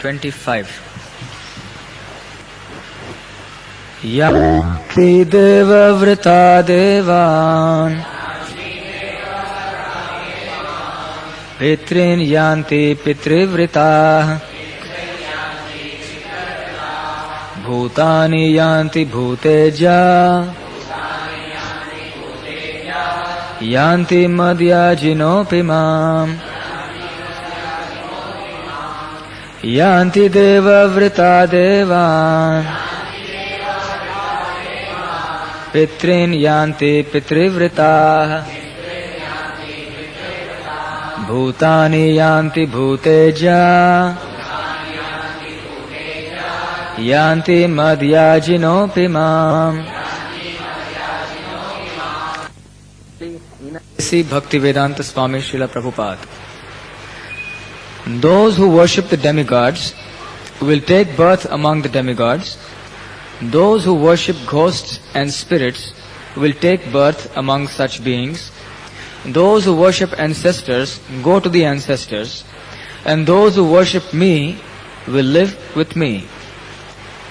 25. Yanti deva vrita devan Pitrin yanti pitrivrita Bhutani yanti bhuteja Yanti madhyajinopimam Yanti deva vrita devan Pitrin yanti pitrivrita Bhutani yanti bhuteja Yanti madhyajinopimam. See Bhaktivedanta Swami Srila Prabhupada. Those who worship the demigods will take birth among the demigods. Those who worship ghosts and spirits will take birth among such beings. Those who worship ancestors go to the ancestors. And those who worship me will live with me.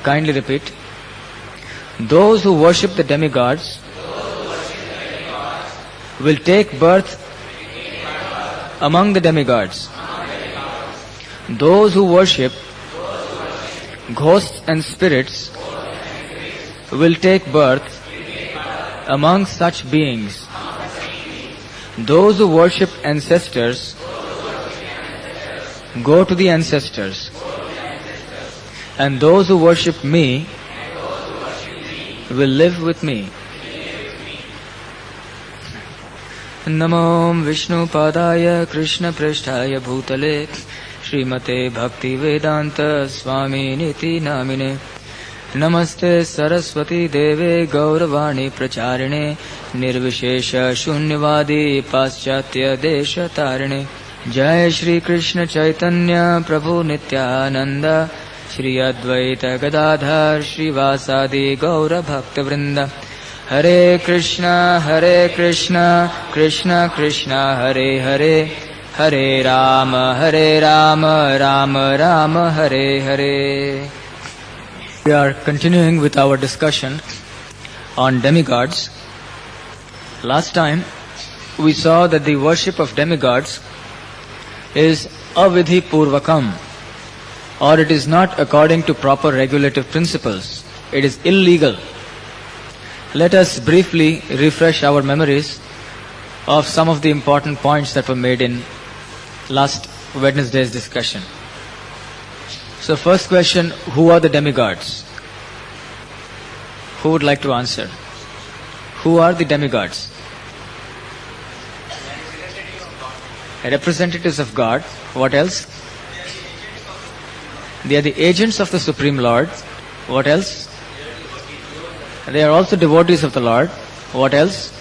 Kindly repeat. Those who worship the demigods will take birth among the demigods. Those who worship ghosts and spirits will take birth among such beings. Those who worship ancestors go to the ancestors. And those who worship me will live with me. Namo Vishnu Padaya Krishna Pristhaya Bhutale Srimate Bhaktivedanta Swami Niti Namine Namaste Saraswati Deve Gauravani Pracharine Nirvishesha Shunyavadi Paschatya Desha Tarine Jai Shri Krishna Chaitanya Prabhu Nityananda Shri Advaita Gadadhar Shri Vasadi Gaura Bhakta Vrinda Hare Krishna Krishna Krishna Hare Hare Hare Rama Rama Rama Hare Hare. We are continuing with our discussion on demigods. Last time we saw that the worship of demigods is avidhi purvakam, or it is not according to proper regulative principles. It is illegal. Let us briefly refresh our memories of some of the important points that were made in last Wednesday's discussion. So first question, who are the demigods? Who would like to answer? Who are the demigods? Representatives of God. What else? They are the agents of the Supreme Lord. What else? They are also devotees of the Lord. What else?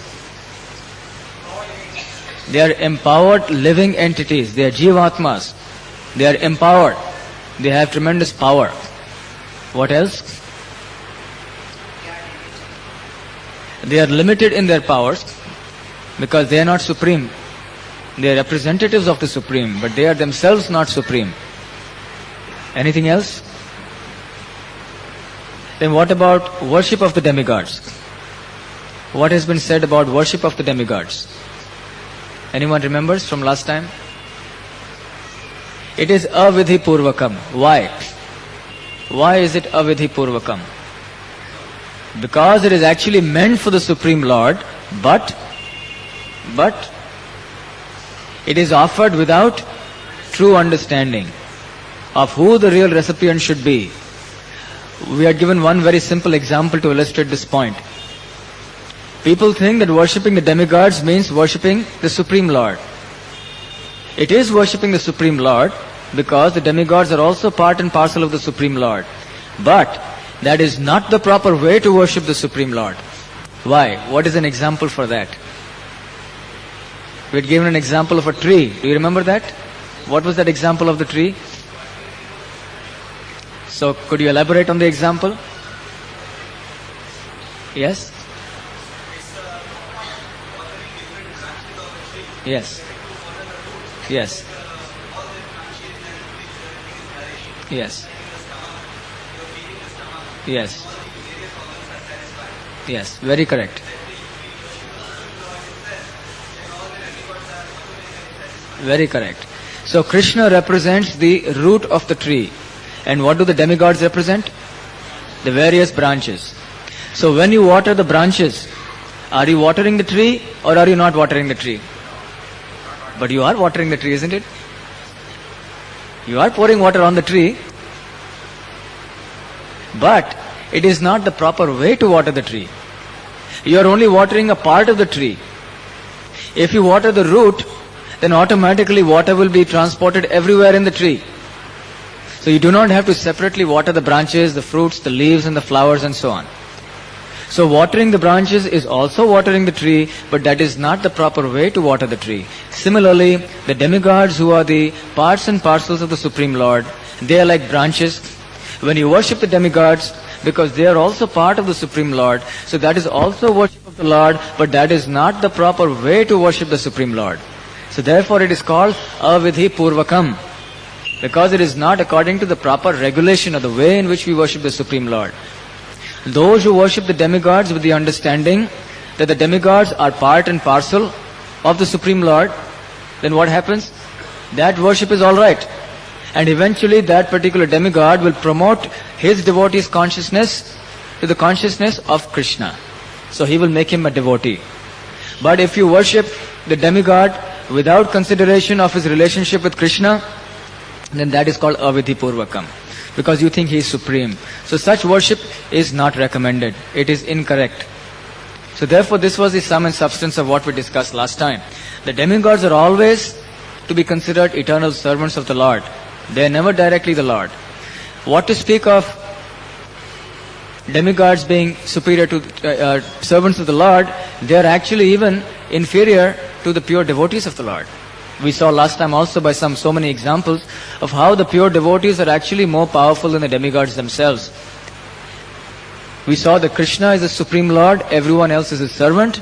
They are empowered living entities. They are jivatmas. They are empowered. They have tremendous power. What else? They are limited in their powers because they are not supreme. They are representatives of the Supreme, but they are themselves not supreme. Anything else? Then what about worship of the demigods? What has been said about worship of the demigods? Anyone remembers from last time? It is avidhi purvakam. Why? Why is it avidhi purvakam? Because it is actually meant for the Supreme Lord, but it is offered without true understanding of who the real recipient should be. We are given one very simple example to illustrate this point. People think that worshipping the demigods means worshipping the Supreme Lord. It is worshipping the Supreme Lord because the demigods are also part and parcel of the Supreme Lord. But that is not the proper way to worship the Supreme Lord. Why? What is an example for that? We had given an example of a tree. Do you remember that? What was that example of the tree? So could you elaborate on the example? Yes? Yes. Yes. Yes. Yes. Yes, very correct. Very correct. So Krishna represents the root of the tree. And what do the demigods represent? The various branches. So when you water the branches, are you watering the tree or are you not watering the tree? But you are watering the tree, isn't it? You are pouring water on the tree. But it is not the proper way to water the tree. You are only watering a part of the tree. If you water the root, then automatically water will be transported everywhere in the tree. So you do not have to separately water the branches, the fruits, the leaves and the flowers and so on. So watering the branches is also watering the tree, but that is not the proper way to water the tree. Similarly, the demigods, who are the parts and parcels of the Supreme Lord, they are like branches. When you worship the demigods, because they are also part of the Supreme Lord, so that is also worship of the Lord, but that is not the proper way to worship the Supreme Lord. So therefore it is called avidhi purvakam, because it is not according to the proper regulation or the way in which we worship the Supreme Lord. Those who worship the demigods with the understanding that the demigods are part and parcel of the Supreme Lord, then what happens? That worship is alright. And eventually that particular demigod will promote his devotee's consciousness to the consciousness of Krishna. So he will make him a devotee. But if you worship the demigod without consideration of his relationship with Krishna, then that is called avidhi purvakam, because you think he is supreme. So such worship is not recommended. It is incorrect. So therefore this was the sum and substance of what we discussed last time. The demigods are always to be considered eternal servants of the Lord. They are never directly the Lord. What to speak of demigods being superior to servants of the Lord, they are actually even inferior to the pure devotees of the Lord. We saw last time also by so many examples of how the pure devotees are actually more powerful than the demigods themselves. We saw that Krishna is the Supreme Lord, everyone else is his servant,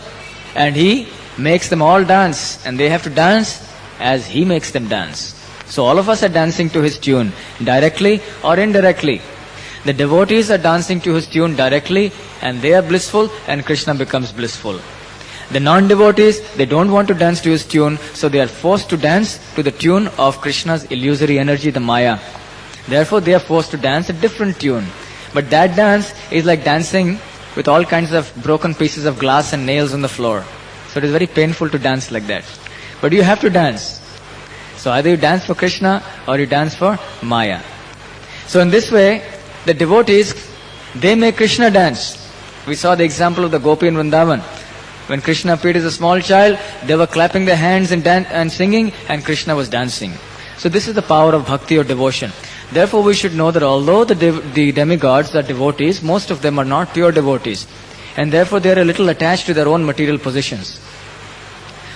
and he makes them all dance, and they have to dance as he makes them dance. So all of us are dancing to his tune, directly or indirectly. The devotees are dancing to his tune directly, and they are blissful, and Krishna becomes blissful. The non-devotees, they don't want to dance to his tune, so they are forced to dance to the tune of Krishna's illusory energy, the Maya. Therefore they are forced to dance a different tune. But that dance is like dancing with all kinds of broken pieces of glass and nails on the floor. So it is very painful to dance like that. But you have to dance. So either you dance for Krishna or you dance for Maya. So in this way, the devotees, they make Krishna dance. We saw the example of the Gopi in Vrindavan. When Krishna appeared as a small child, they were clapping their hands and singing, and Krishna was dancing. So this is the power of bhakti or devotion. Therefore we should know that although the demigods are devotees, most of them are not pure devotees. And therefore they are a little attached to their own material positions.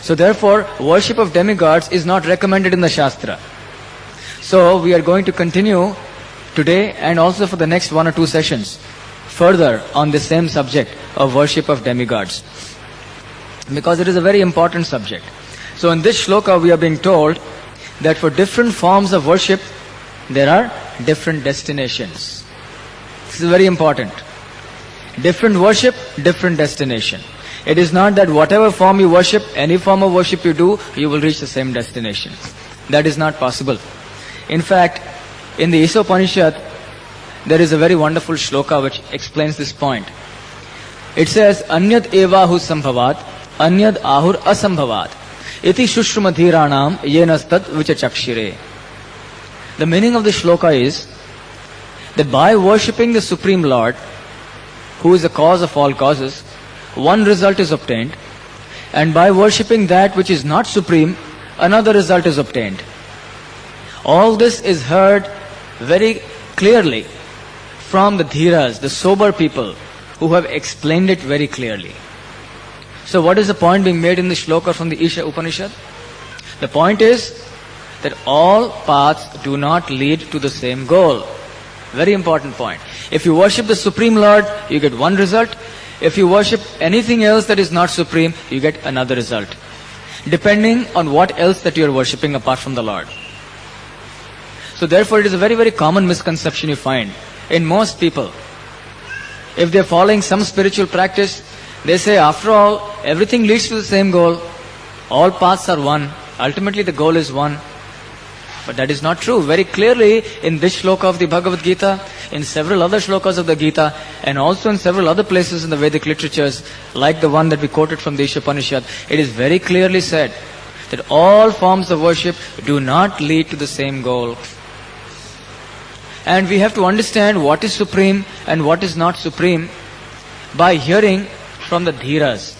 So therefore worship of demigods is not recommended in the Shastra. So we are going to continue today and also for the next 1 or 2 sessions further on the same subject of worship of demigods, because it is a very important subject. So in this shloka we are being told that for different forms of worship there are different destinations. This is very important. Different worship, different destination. It is not that whatever form you worship, any form of worship you do, you will reach the same destination. That is not possible. In fact, in the Isopanishad, there is a very wonderful shloka which explains this point. It says, Anyad evahu sambhavat, anyad ahur asambhavat, iti shushrumadhiranam yenastad vichachakshire. The meaning of the shloka is that by worshipping the Supreme Lord, who is the cause of all causes, one result is obtained, and by worshipping that which is not supreme, another result is obtained. All this is heard very clearly from the dhiras, the sober people, who have explained it very clearly. So what is the point being made in the shloka from the Isha Upanishad? The point is that all paths do not lead to the same goal. Very important point. If you worship the Supreme Lord, you get one result. If you worship anything else that is not supreme, you get another result, depending on what else that you are worshipping apart from the Lord. So therefore it is a very, very common misconception you find in most people. If they are following some spiritual practice, they say, after all, everything leads to the same goal. All paths are one. Ultimately the goal is one. But that is not true. Very clearly in this shloka of the Bhagavad Gita, in several other shlokas of the Gita, and also in several other places in the Vedic literatures, like the one that we quoted from the Ishopanishad, it is very clearly said that all forms of worship do not lead to the same goal. And we have to understand what is supreme and what is not supreme by hearing from the Dhiras.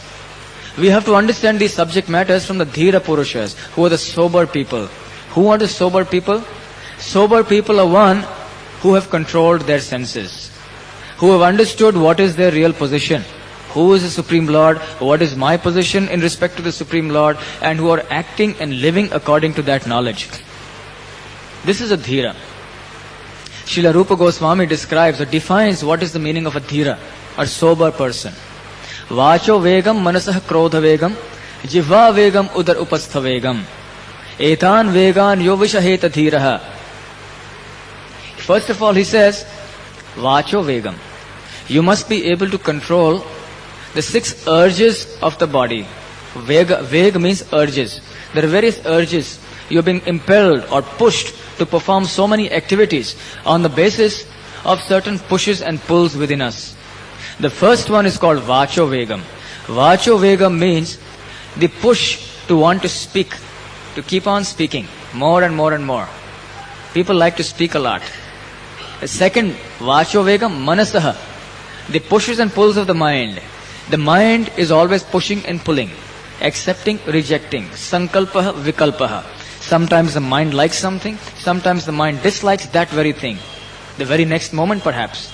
We have to understand these subject matters from the Dhira Purushas, who are the sober people. Who are the sober people? Sober people are one who have controlled their senses, who have understood what is their real position, who is the Supreme Lord, what is my position in respect to the Supreme Lord, and who are acting and living according to that knowledge. This is a Dhira. Srila Rupa Goswami describes or defines what is the meaning of a Dhira, a sober person. Vacho vegam manasah krodha vegam, jihva vegam udar upastha vegam. Etan vegan yo vishaheta dhiraha. First of all, he says, Vacho vegam. You must be able to control the 6 urges of the body. Veg means urges. There are various urges. You are being impelled or pushed to perform so many activities on the basis of certain pushes and pulls within us. The first one is called Vacho vegam. Vacho vegam means the push to want to speak, to keep on speaking more and more and more. People like to speak a lot. The second, Vacho vegam manasaha, the pushes and pulls of the mind. The mind is always pushing and pulling, accepting, rejecting, sankalpaha, vikalpaha. Sometimes the mind likes something, sometimes the mind dislikes that very thing, the very next moment perhaps.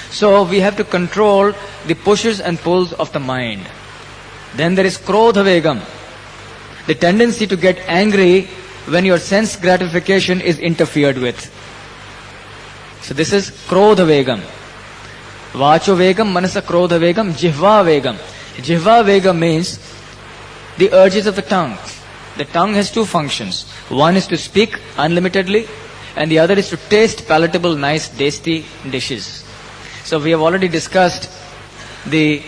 So we have to control the pushes and pulls of the mind. Then there is krodha vegam, the tendency to get angry when your sense gratification is interfered with. So this is krodha vegam. Vacho vegam, manasa krodha vegam, jihva vegam. Jihva vegam means the urges of the tongue. The tongue has 2 functions. One is to speak unlimitedly, and the other is to taste palatable, nice, tasty dishes. So we have already discussed the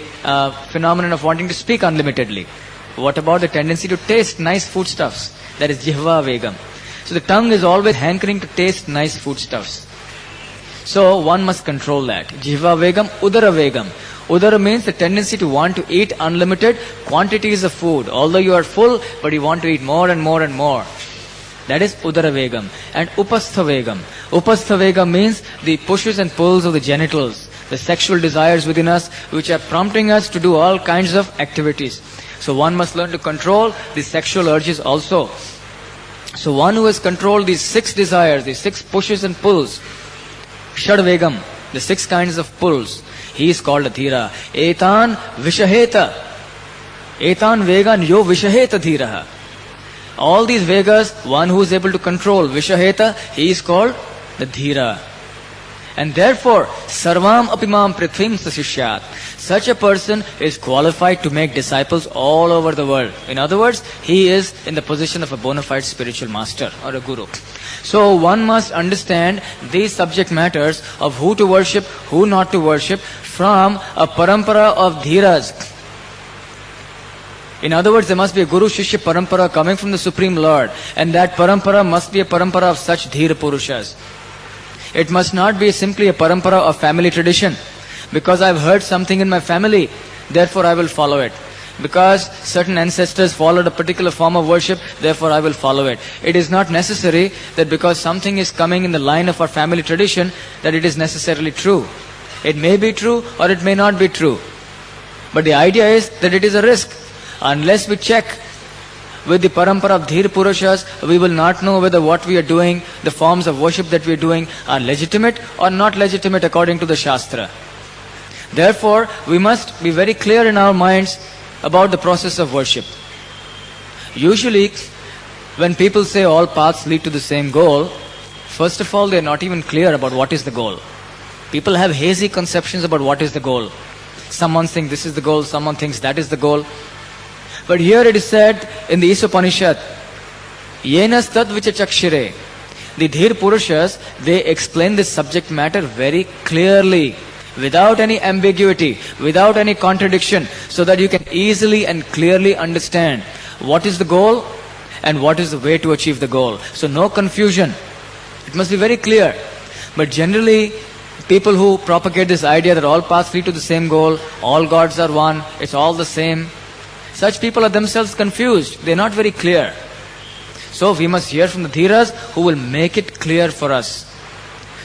phenomenon of wanting to speak unlimitedly. What about the tendency to taste nice foodstuffs? That is jihva vegam. So the tongue is always hankering to taste nice foodstuffs. So one must control that. Jihva vegam, udara vegam. Udara means the tendency to want to eat unlimited quantities of food. Although you are full, but you want to eat more and more and more. That is udara vegam. And upastha vegam. Upastha vegam means the pushes and pulls of the genitals, the sexual desires within us, which are prompting us to do all kinds of activities. So one must learn to control the sexual urges also. So one who has controlled these 6 desires, these 6 pushes and pulls, Shad vegam, the 6 kinds of pulls, he is called a Dhira. Etan vishaheta. Etan vegan yo vishaheta dhiraha. All these vegas, one who is able to control vishaheta, he is called the Dhira. And therefore, sarvam apimam prithvim sasishyat. Such a person is qualified to make disciples all over the world. In other words, he is in the position of a bona fide spiritual master or a guru. So one must understand these subject matters of who to worship, who not to worship from a parampara of dhiras. In other words, there must be a Guru Shishya parampara coming from the Supreme Lord, and that parampara must be a parampara of such Dhira Purushas. It must not be simply a parampara of family tradition. Because I've heard something in my family, therefore I will follow it. Because certain ancestors followed a particular form of worship, therefore I will follow it. It is not necessary that because something is coming in the line of our family tradition, that it is necessarily true. It may be true or it may not be true. But the idea is that it is a risk. Unless we check with the parampara of Dhir Purushas, we will not know whether what we are doing, the forms of worship that we are doing, are legitimate or not legitimate according to the Shastra. Therefore, we must be very clear in our minds about the process of worship. Usually, when people say all paths lead to the same goal, first of all, they are not even clear about what is the goal. People have hazy conceptions about what is the goal. Someone thinks this is the goal, someone thinks that is the goal. But here it is said in the Ishopanishad, Yenas tad vichachakshire, The Dhir Purushas, they explain this subject matter very clearly, without any ambiguity, without any contradiction, so that you can easily and clearly understand what is the goal and what is the way to achieve the goal. So no confusion. It must be very clear. But generally, people who propagate this idea that all paths lead to the same goal, all gods are one, it's all the same, such people are themselves confused. They're not very clear. So we must hear from the Dhiras who will make it clear for us.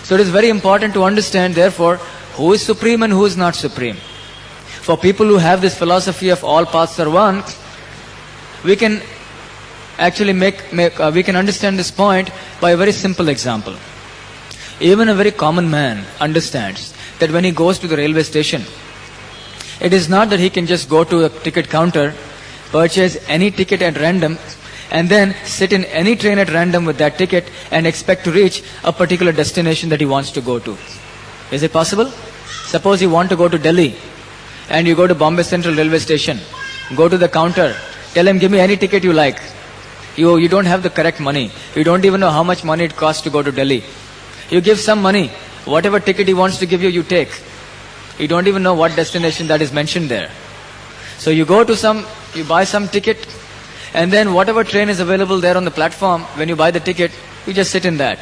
So it is very important to understand, therefore, who is supreme and who is not supreme. For people who have this philosophy of all paths are one, we can actually we can understand this point by a very simple example. Even a very common man understands that when he goes to the railway station, it is not that he can just go to a ticket counter, purchase any ticket at random, and then sit in any train at random with that ticket and expect to reach a particular destination that he wants to go to. Is it possible? Suppose you want to go to Delhi and you go to Bombay Central Railway Station, go to the counter, tell him, give me any ticket you like. You don't have the correct money. You don't even know how much money it costs to go to Delhi. You give some money, whatever ticket he wants to give you, you take. You don't even know what destination that is mentioned there. So you buy some ticket, and then whatever train is available there on the platform, when you buy the ticket, you just sit in that.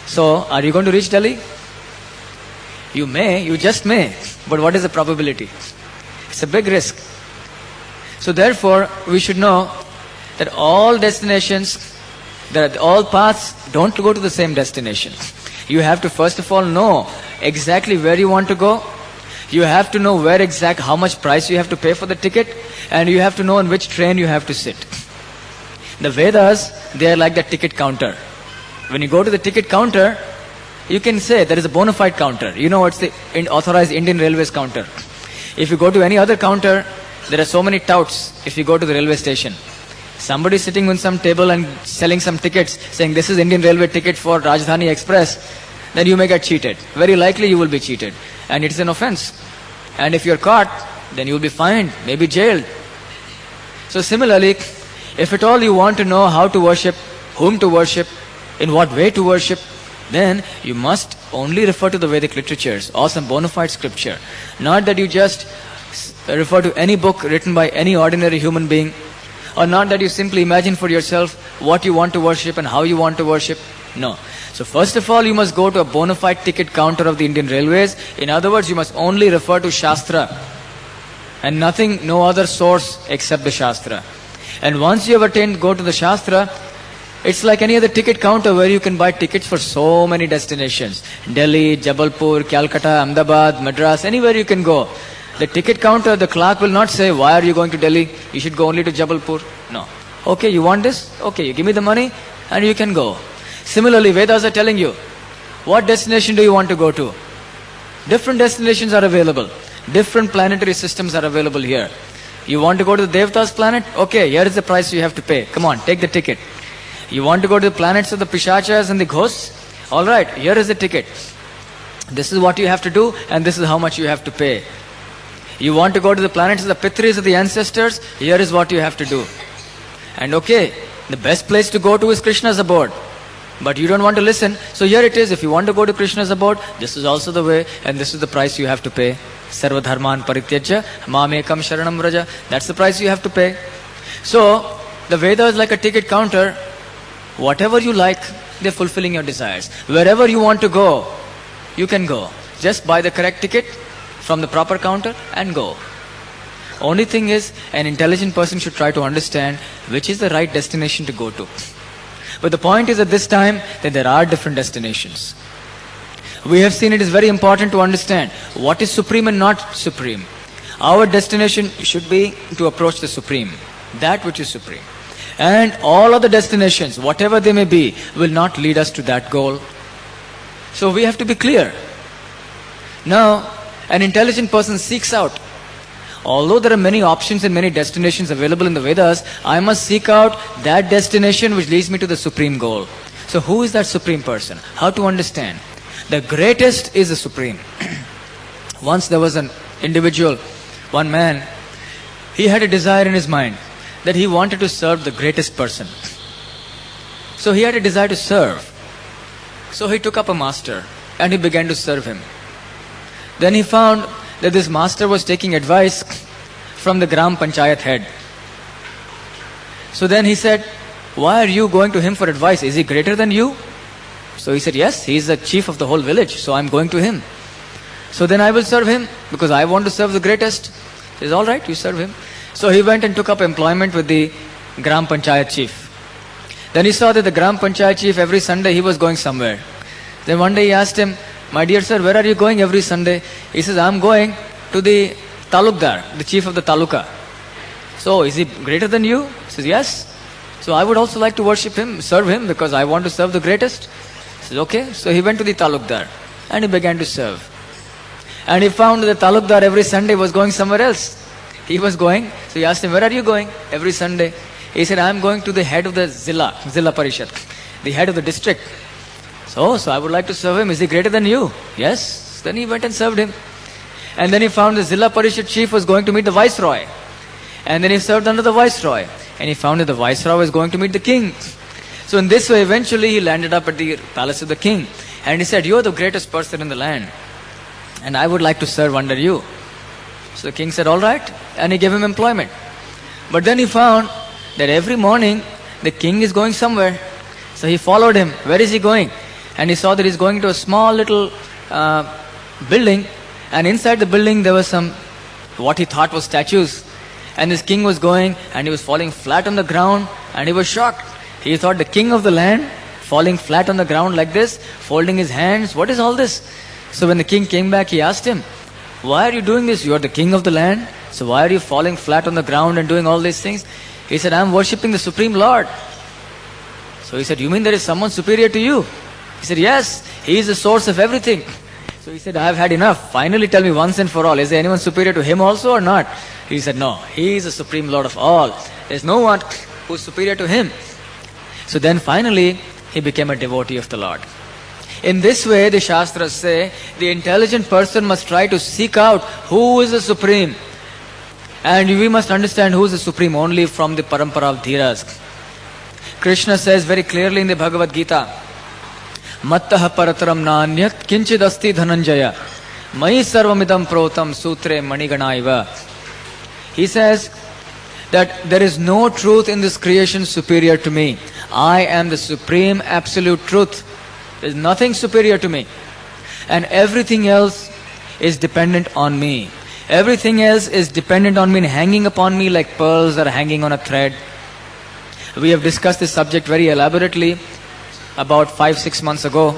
So, are you going to reach Delhi? You just may, but what is the probability? It's a big risk. So therefore, we should know that all destinations, that all paths don't go to the same destination. You have to first of all know exactly where you want to go. You have to know how much price you have to pay for the ticket, and you have to know on which train you have to sit. The Vedas, they are like the ticket counter. When you go to the ticket counter, you can say there is a bona fide counter. You know what's the authorized Indian Railways counter. If you go to any other counter, there are so many touts if you go to the railway station. Somebody sitting on some table and selling some tickets, saying this is Indian Railway ticket for Rajdhani Express, then you may get cheated. Very likely you will be cheated. And it is an offense. And if you are caught, then you will be fined, maybe jailed. So similarly, if at all you want to know how to worship, whom to worship, in what way to worship, then you must only refer to the Vedic literatures or some bona fide scripture. Not that you just refer to any book written by any ordinary human being, or not that you simply imagine for yourself what you want to worship and how you want to worship. No. So first of all, you must go to a bona fide ticket counter of the Indian Railways. In other words, you must only refer to Shastra and no other source except the Shastra. And once you have go to the Shastra, it's like any other ticket counter where you can buy tickets for so many destinations. Delhi, Jabalpur, Calcutta, Ahmedabad, Madras, anywhere you can go. The ticket counter, the clerk will not say, why are you going to Delhi? You should go only to Jabalpur. No. Okay, you want this? Okay, you give me the money and you can go. Similarly, Vedas are telling you, what destination do you want to go to? Different destinations are available. Different planetary systems are available here. You want to go to the Devtas planet? Okay, here is the price you have to pay. Come on, take the ticket. You want to go to the planets of the Pishachas and the ghosts? Alright, here is the ticket. This is what you have to do and this is how much you have to pay. You want to go to the planets of the Pitris of the ancestors? Here is what you have to do. And okay, the best place to go to is Krishna's abode. But you don't want to listen, so here it is. If you want to go to Krishna's abode, this is also the way and this is the price you have to pay. Sarva dharman parityajya mamekam sharanam vraja. That's the price you have to pay. So, the Veda is like a ticket counter. Whatever you like, they're fulfilling your desires. Wherever you want to go, you can go. Just buy the correct ticket from the proper counter and go. Only thing is, an intelligent person should try to understand which is the right destination to go to. But the point is at this time that there are different destinations. We have seen it is very important to understand what is supreme and not supreme. Our destination should be to approach the supreme, that which is supreme. And all other destinations, whatever they may be, will not lead us to that goal. So we have to be clear. Now, an intelligent person seeks out. Although there are many options and many destinations available in the Vedas, I must seek out that destination which leads me to the supreme goal. So who is that supreme person? How to understand? The greatest is the supreme. Once there was an individual, one man, he had a desire in his mind that he wanted to serve the greatest person. So he had a desire to serve. So he took up a master and he began to serve him. Then he found that this master was taking advice from the Gram Panchayat head. So then he said, why are you going to him for advice? Is he greater than you? So he said, yes, he is the chief of the whole village, so I am going to him. So then I will serve him because I want to serve the greatest. He says, all right, you serve him. So he went and took up employment with the Gram Panchayat chief. Then he saw that the Gram Panchayat chief every Sunday he was going somewhere. Then one day he asked him, my dear sir, where are you going every Sunday? He says, I am going to the Talukdar, the chief of the Taluka. So is he greater than you? He says, yes. So I would also like to worship him, serve him because I want to serve the greatest. He says, okay. So he went to the Talukdar and he began to serve. And he found that the Talukdar every Sunday was going somewhere else. He was going, so he asked him, where are you going every Sunday? He said, I am going to the head of the Zilla Parishad, the head of the district. So I would like to serve him. Is he greater than you? Yes. Then he went and served him. And then he found the Zilla Parishad chief was going to meet the Viceroy. And then he served under the Viceroy. And he found that the Viceroy was going to meet the king. So in this way, eventually he landed up at the palace of the king. And he said, you are the greatest person in the land. And I would like to serve under you. So the king said, all right. And he gave him employment. But then he found that every morning the king is going somewhere. So he followed him. Where is he going? And he saw that he's going to a small little building. And inside the building there was some, what he thought was statues. And this king was going and he was falling flat on the ground. And he was shocked. He thought the king of the land falling flat on the ground like this, folding his hands. What is all this? So when the king came back, he asked him, why are you doing this? You are the king of the land. So why are you falling flat on the ground and doing all these things? He said, I am worshipping the Supreme Lord. So he said, you mean there is someone superior to you? He said, yes, he is the source of everything. So he said, I have had enough. Finally tell me once and for all, is there anyone superior to him also or not? He said, no, he is the Supreme Lord of all. There is no one who is superior to him. So then finally, he became a devotee of the Lord. In this way, the Shastras say, the intelligent person must try to seek out who is the Supreme. And we must understand who is the Supreme only from the Parampara of Dhiras. Krishna says very clearly in the Bhagavad Gita, Mattaha parataram nanyat kinchid asti dhananjaya mai sarvamidam protam sutre maniganaiva. He says that there is no truth in this creation superior to me. I am the supreme absolute truth. There is nothing superior to me. And everything else is dependent on me. Everything else is dependent on me and hanging upon me like pearls that are hanging on a thread. We have discussed this subject very elaborately about 5-6 months ago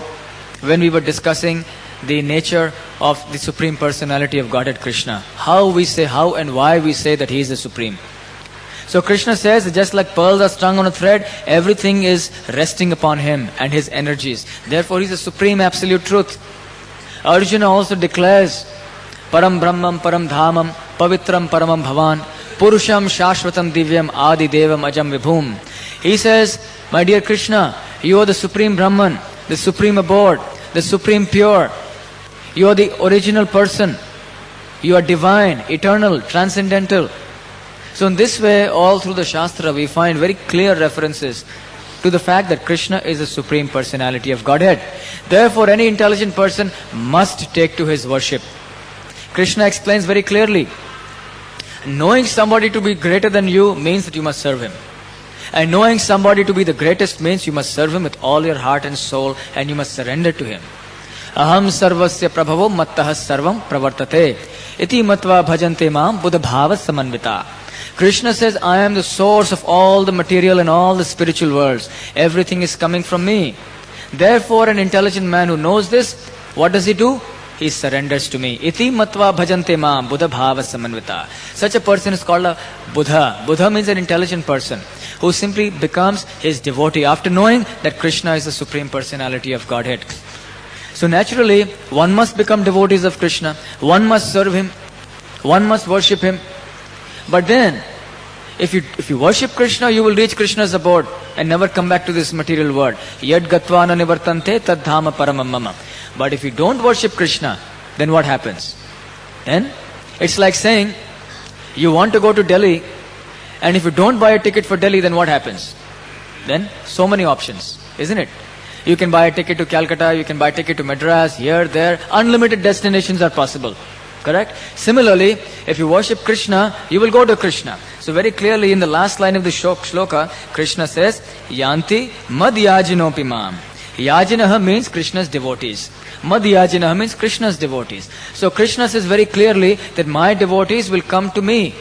when we were discussing the nature of the Supreme Personality of Godhead Krishna. How and why we say that He is the Supreme. So Krishna says that just like pearls are strung on a thread, everything is resting upon Him and His energies. Therefore He is the Supreme Absolute Truth. Arjuna also declares, Param Brahmam Param Dhamam Pavitram Paramam Bhavan Purusham Shashvatam Divyam Adi Devam Ajam Vibhum. He says, my dear Krishna, you are the Supreme Brahman, the Supreme Abode, the Supreme Pure. You are the original person. You are divine, eternal, transcendental. So in this way, all through the Shastra, we find very clear references to the fact that Krishna is the Supreme Personality of Godhead. Therefore, any intelligent person must take to his worship. Krishna explains very clearly, knowing somebody to be greater than you means that you must serve him. And knowing somebody to be the greatest means you must serve him with all your heart and soul and you must surrender to him. Aham sarvasya prabhavo mattah sarvam pravartate iti matva bhajante mam buddha bhava samanvita. Krishna says, I am the source of all the material and all the spiritual worlds. Everything is coming from me. Therefore, an intelligent man who knows this, what does he do? He surrenders to me. Iti matva bhajante mam buddha bhava samanvita. Such a person is called a Buddha. Buddha means an intelligent person who simply becomes his devotee after knowing that Krishna is the Supreme Personality of Godhead. So naturally, one must become devotees of Krishna. One must serve him. One must worship him. But then, if you worship Krishna, you will reach Krishna's abode and never come back to this material world. Yad gatva na nivartante tad dhama paramam mama. But if you don't worship Krishna, then what happens? Then, it's like saying, you want to go to Delhi, and if you don't buy a ticket for Delhi, then what happens? then so many options, isn't it? You can buy a ticket to Calcutta, you can buy a ticket to Madras, here, there. Unlimited destinations are possible. Correct? Similarly, if you worship Krishna, you will go to Krishna. So very clearly in the last line of the shloka, Krishna says, Yanti mad yajinopi mam. Yajinaha means Krishna's devotees. Mad yajinaha means Krishna's devotees. So Krishna says very clearly that my devotees will come to me.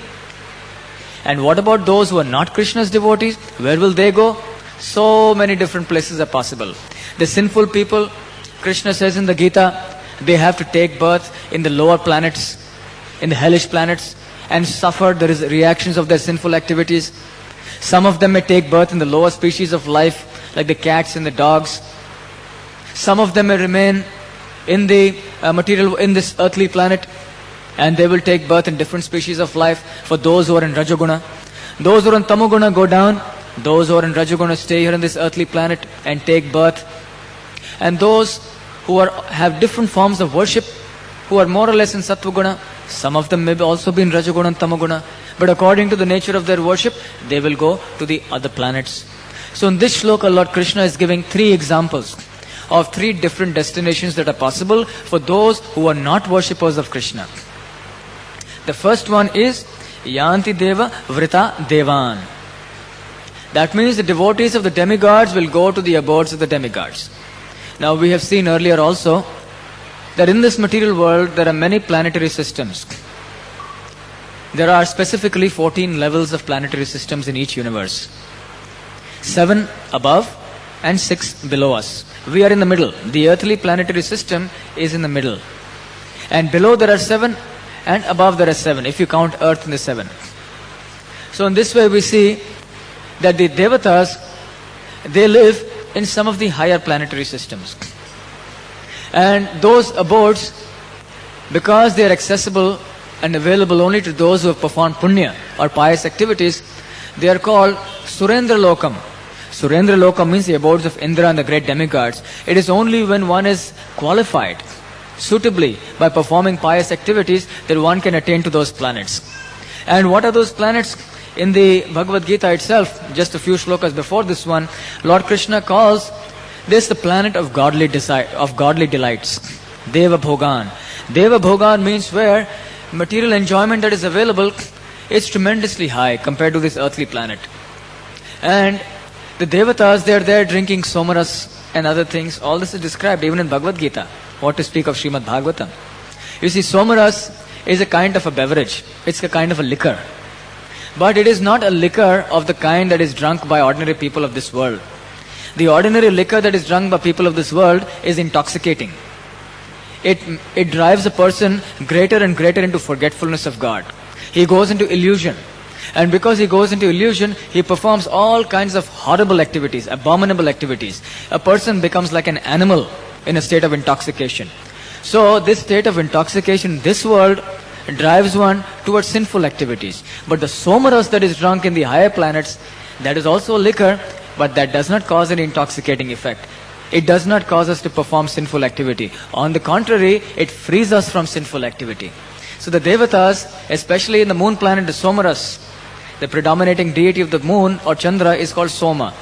And what about those who are not Krishna's devotees? Where will they go? So many different places are possible. The sinful people, Krishna says in the Gita, they have to take birth in the lower planets, in the hellish planets, and suffer the reactions of their sinful activities. Some of them may take birth in the lower species of life, like the cats and the dogs. Some of them may remain in the in this earthly planet, and they will take birth in different species of life. For those who are in Rajaguna, those who are in Tamoguna go down. Those who are in Rajaguna stay here on this earthly planet and take birth. And those who have different forms of worship, who are more or less in Sattvaguna, some of them may also be in Rajaguna and Tamoguna, but according to the nature of their worship, they will go to the other planets. So in this shloka, Lord Krishna is giving 3 examples of 3 different destinations that are possible for those who are not worshippers of Krishna. The first one is Yanti Deva Vrita Devan. That means the devotees of the demigods will go to the abodes of the demigods. Now we have seen earlier also that in this material world there are many planetary systems. There are specifically 14 levels of planetary systems in each universe. 7 above and 6 below us. We are in the middle. The earthly planetary system is in the middle. And below there are 7 and above there are 7, if you count Earth in the 7. So in this way we see that the devatas, they live in some of the higher planetary systems. And those abodes, because they are accessible and available only to those who have performed punya or pious activities, they are called Surendra Lokam. Surendra Lokam means the abodes of Indra and the great demigods. It is only when one is qualified suitably by performing pious activities that one can attain to those planets. And what are those planets? In the Bhagavad Gita itself, just a few shlokas before this one, Lord Krishna calls this the planet of godly delights. Deva Bhogan. Deva Bhogan means where material enjoyment that is available is tremendously high compared to this earthly planet. And the devatas, they are there drinking somaras and other things. All this is described even in Bhagavad Gita. What to speak of Srimad Bhagavatam. You see, somaras is a kind of a beverage. It's a kind of a liquor. But it is not a liquor of the kind that is drunk by ordinary people of this world. The ordinary liquor that is drunk by people of this world is intoxicating. It drives a person greater and greater into forgetfulness of God. He goes into illusion. And because he goes into illusion, he performs all kinds of horrible activities, abominable activities. A person becomes like an animal in a state of intoxication. So this state of intoxication in this world drives one towards sinful activities. But the somaras that is drunk in the higher planets, that is also liquor, but that does not cause any intoxicating effect. It does not cause us to perform sinful activity. On the contrary, it frees us from sinful activity. So the devatas, especially in the moon planet, the somaras, the predominating deity of the moon or Chandra is called Soma.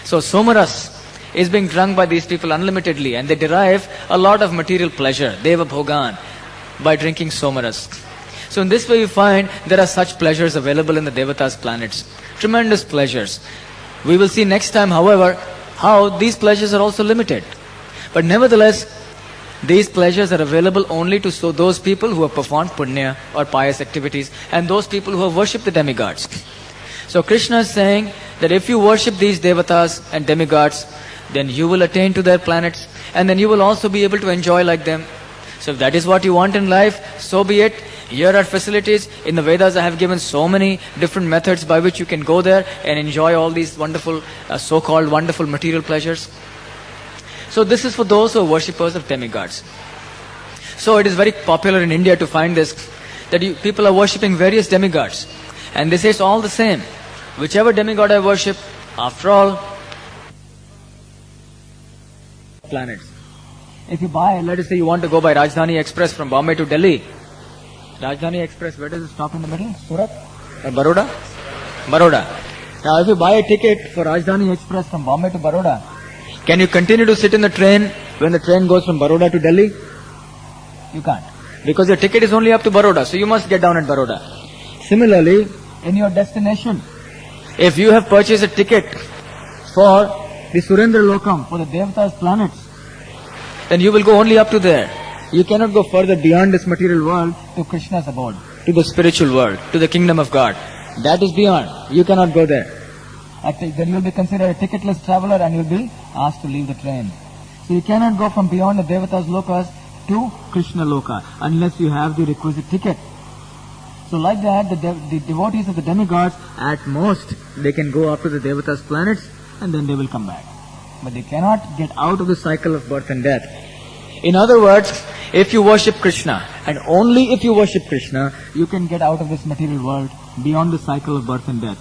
So somaras is being drunk by these people unlimitedly, and they derive a lot of material pleasure, Deva Bhogan, by drinking somaras. So in this way you find there are such pleasures available in the Devatas planets. Tremendous pleasures. We will see next time, however, how these pleasures are also limited. But nevertheless, these pleasures are available only to those people who have performed punya or pious activities and those people who have worshipped the demigods. So Krishna is saying that if you worship these Devatas and demigods, then you will attain to their planets, and then you will also be able to enjoy like them. So if that is what you want in life, so be it. Here are facilities. In the Vedas I have given so many different methods by which you can go there and enjoy all these wonderful, so-called wonderful material pleasures. So this is for those who are worshippers of demigods. So it is very popular in India to find this, that people are worshipping various demigods. And they say it's all the same. Whichever demigod I worship, after all, planets. If you buy, let us say you want to go by Rajdhani Express from Bombay to Delhi. Rajdhani Express, where does it stop in the middle? Surat or Baroda? Baroda. Now if you buy a ticket for Rajdhani Express from Bombay to Baroda, can you continue to sit in the train when the train goes from Baroda to Delhi? You can't. Because your ticket is only up to Baroda, so you must get down at Baroda. Similarly, in your destination, if you have purchased a ticket for the Surendra Lokam, for the Devata's planets, then you will go only up to there. You cannot go further beyond this material world to Krishna's abode, to the spiritual world, to the kingdom of God. That is beyond. You cannot go there. Then you will be considered a ticketless traveler and you will be asked to leave the train. So you cannot go from beyond the Devata's lokas to Krishna loka unless you have the requisite ticket. So like that, the devotees of the demigods, at most, they can go up to the Devata's planets and then they will come back. But they cannot get out of the cycle of birth and death. In other words, if you worship Krishna, and only if you worship Krishna, you can get out of this material world beyond the cycle of birth and death.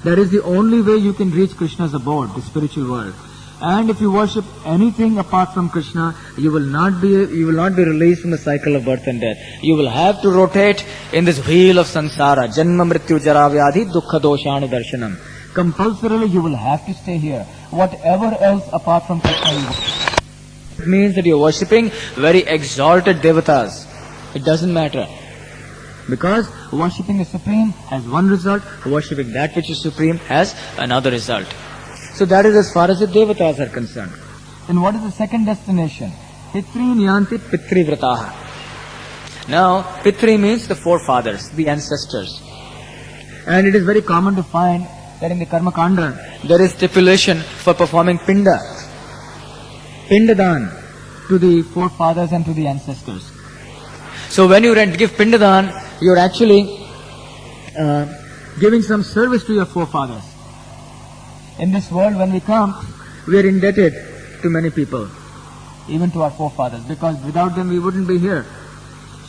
That is the only way you can reach Krishna's abode, the spiritual world. And if you worship anything apart from Krishna, you will not be released from the cycle of birth and death. You will have to rotate in this wheel of samsara, janma mrityu jara vyadhi dukkha doshanu darshanam. Compulsorily you will have to stay here. Whatever else apart from Krishna you worship. It means that you are worshipping very exalted devatas. It doesn't matter. Because worshipping the Supreme has one result, worshipping that which is Supreme has another result. So that is as far as the devatas are concerned. Then what is the second destination? Pitri nyanti pitri vrataha. Now, pitri means the forefathers, the ancestors. And it is very common to find that in the Karma Kanda, there is stipulation for performing pindadan to the forefathers and to the ancestors. So when you give pindadan, you are actually giving some service to your forefathers. In this world, when we come, we are indebted to many people, even to our forefathers, because without them we wouldn't be here.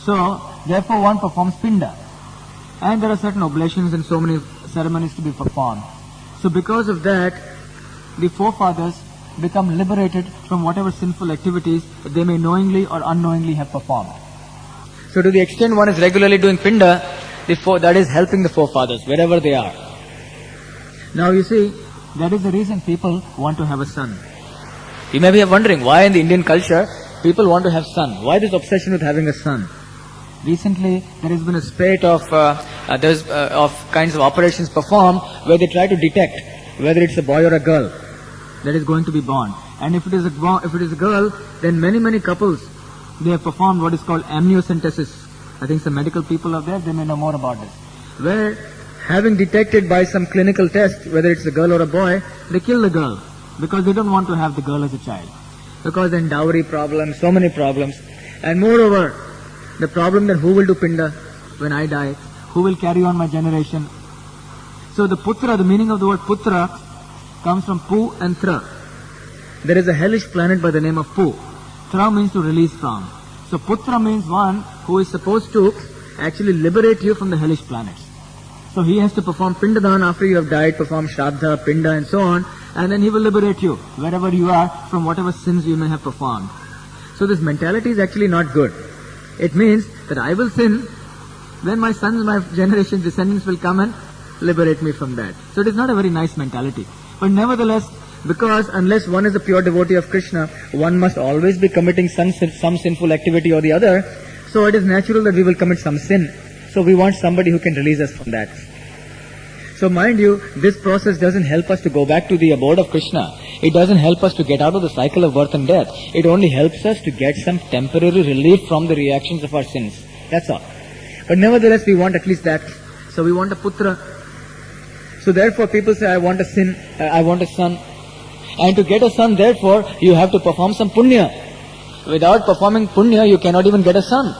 So, therefore one performs pinda. And there are certain oblations and so many ceremonies to be performed. So because of that, the forefathers become liberated from whatever sinful activities they may knowingly or unknowingly have performed. So to the extent one is regularly doing pinda, that is helping the forefathers wherever they are. Now you see, that is the reason people want to have a son. You may be wondering why in the Indian culture people want to have son. Why this obsession with having a son? Recently there has been a spate of kinds of operations performed where they try to detect whether it's a boy or a girl that is going to be born. And if it is a girl, then many couples, they have performed what is called amniocentesis. I think some medical people are there, they may know more about this. Where having detected by some clinical test whether it's a girl or a boy, they kill the girl because they don't want to have the girl as a child. Because then dowry problems, so many problems. And moreover, the problem that who will do pinda when I die, who will carry on my generation. So the putra, the meaning of the word putra comes from pu and tra. There is a hellish planet by the name of pu. Tra means to release from. So putra means one who is supposed to actually liberate you from the hellish planets. So he has to perform pindadan after you have died, perform shraddha, pinda and so on, and then he will liberate you wherever you are from whatever sins you may have performed. So this mentality is actually not good. It means that I will sin, then my sons, my generation, descendants will come and liberate me from that. So it is not a very nice mentality. But nevertheless, because unless one is a pure devotee of Krishna, one must always be committing some sinful activity or the other. So it is natural that we will commit some sin. So we want somebody who can release us from that. So mind you, this process doesn't help us to go back to the abode of Krishna. It doesn't help us to get out of the cycle of birth and death. It only helps us to get some temporary relief from the reactions of our sins. That's all. But nevertheless, we want at least that. So we want a putra. So therefore people say, I want a son. And to get a son, therefore, you have to perform some punya. Without performing punya, you cannot even get a son.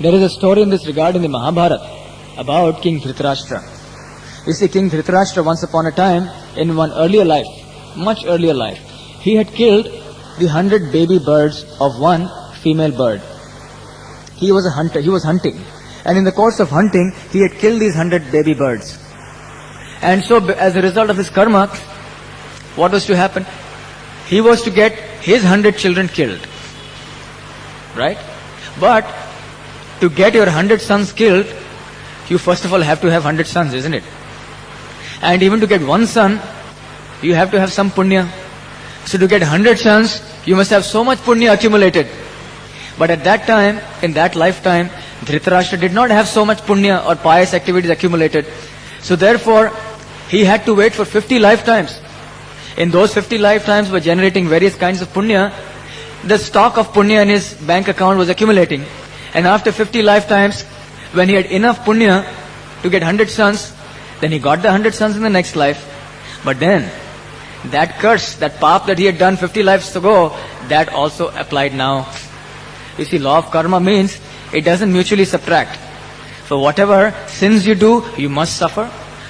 There is a story in this regard in the Mahabharata about King Dhritarashtra. You see, King Dhritarashtra once upon a time, in one earlier life, much earlier life, he had killed the 100 baby birds of one female bird. He was a hunter, he was hunting. And in the course of hunting, he had killed these 100 baby birds. And so, as a result of his karma, what was to happen? He was to get his 100 children killed. Right? But, to get your 100 sons killed, you first of all have to have 100 sons, isn't it? And even to get one son, you have to have some punya. So to get 100 sons, you must have so much punya accumulated. But at that time, in that lifetime, Dhritarashtra did not have so much punya or pious activities accumulated. So therefore, he had to wait for 50 lifetimes. In those 50 lifetimes were generating various kinds of punya. The stock of punya in his bank account was accumulating. And after 50 lifetimes, when he had enough punya to get 100 sons, then he got the 100 sons in the next life. But then, that curse, that paap that he had done 50 lives ago, that also applied now. You see, law of karma means it doesn't mutually subtract. For whatever sins you do, you must suffer.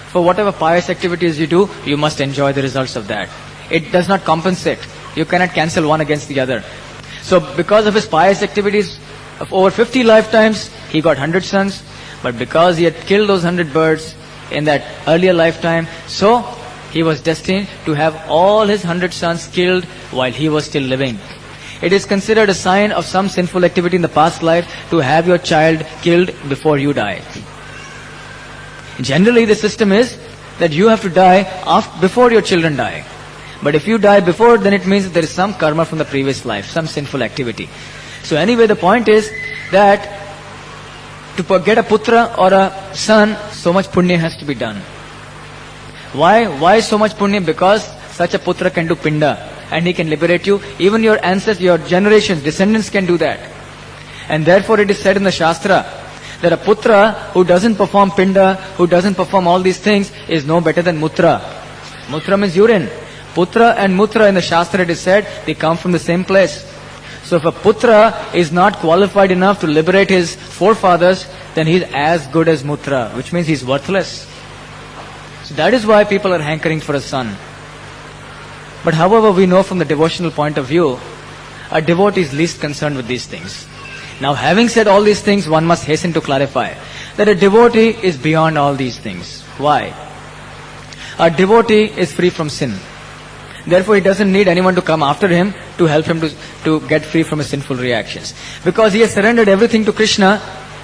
For whatever pious activities you do, you must enjoy the results of that. It does not compensate. You cannot cancel one against the other. So because of his pious activities of over 50 lifetimes, he got 100 sons. But because he had killed those 100 birds in that earlier lifetime, so he was destined to have all his 100 sons killed while he was still living. It is considered a sign of some sinful activity in the past life to have your child killed before you die. Generally, the system is that you have to die before your children die. But if you die before, then it means that there is some karma from the previous life, some sinful activity. So anyway, the point is that to get a putra or a son, so much punya has to be done. Why so much punya? Because such a putra can do pinda and he can liberate you. Even your ancestors, your generations, descendants can do that. And therefore it is said in the Shastra that a putra who doesn't perform pinda, who doesn't perform all these things, is no better than mutra. Mutra means urine. Putra and mutra in the Shastra it is said, they come from the same place. So if a putra is not qualified enough to liberate his forefathers, then he is as good as mutra, which means he is worthless. So that is why people are hankering for a son. But however, we know from the devotional point of view, a devotee is least concerned with these things. Now, having said all these things, one must hasten to clarify that a devotee is beyond all these things. Why? A devotee is free from sin. Therefore, he doesn't need anyone to come after him to help him to get free from his sinful reactions. Because he has surrendered everything to Krishna.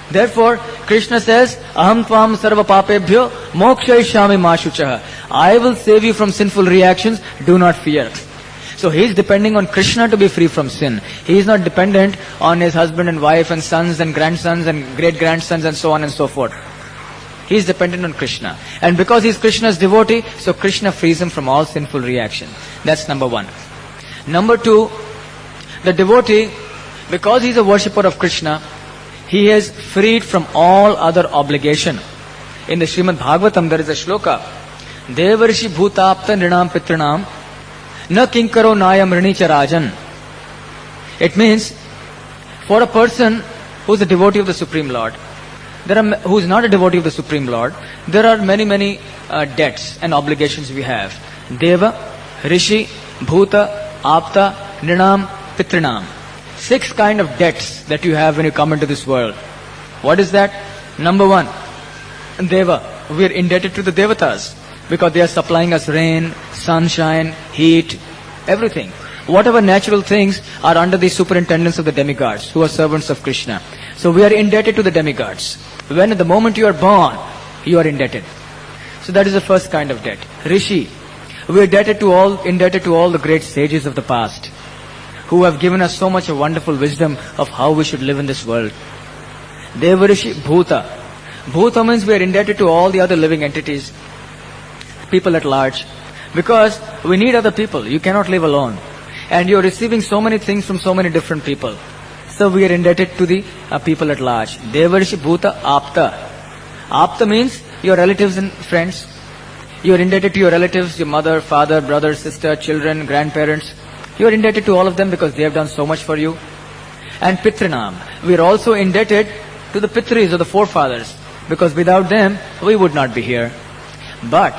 Therefore, Krishna says, Aham tvam sarva papebhyo mokshayishyami ma shuchaha. I will save you from sinful reactions, do not fear. So he is depending on Krishna to be free from sin. He is not dependent on his husband and wife and sons and grandsons and great-grandsons and so on and so forth. He is dependent on Krishna. And because he is Krishna's devotee, so Krishna frees him from all sinful reaction. That's number one. Number two, the devotee, because he is a worshipper of Krishna, he is freed from all other obligation. In the Srimad Bhagavatam, there is a shloka, Devarishi bhutapta nrinam pitranam na kinkaro nayam rinicha rajan. It means, for a person who is a devotee of the Supreme Lord, who is not a devotee of the Supreme Lord, there are many debts and obligations we have. Deva, Rishi, Bhuta, Apta, Nrinam, Pitrinam. 6 kind of debts that you have when you come into this world. What is that? Number 1, Deva. We are indebted to the Devatas because they are supplying us rain, sunshine, heat, everything. Whatever natural things are under the superintendence of the demigods, who are servants of Krishna. So we are indebted to the demigods. When at the moment you are born, you are indebted. So that is the first kind of debt. Rishi. We are indebted to all the great sages of the past, who have given us so much of wonderful wisdom of how we should live in this world. Devarishi, Bhuta. Bhuta means we are indebted to all the other living entities, people at large, because we need other people. You cannot live alone. And you are receiving so many things from so many different people. So we are indebted to the people at large. Devarishi, Bhuta, Apta. Apta means your relatives and friends. You are indebted to your relatives, your mother, father, brother, sister, children, grandparents. You are indebted to all of them because they have done so much for you. And Pitrinam. We are also indebted to the Pitris or the forefathers, because without them, we would not be here. But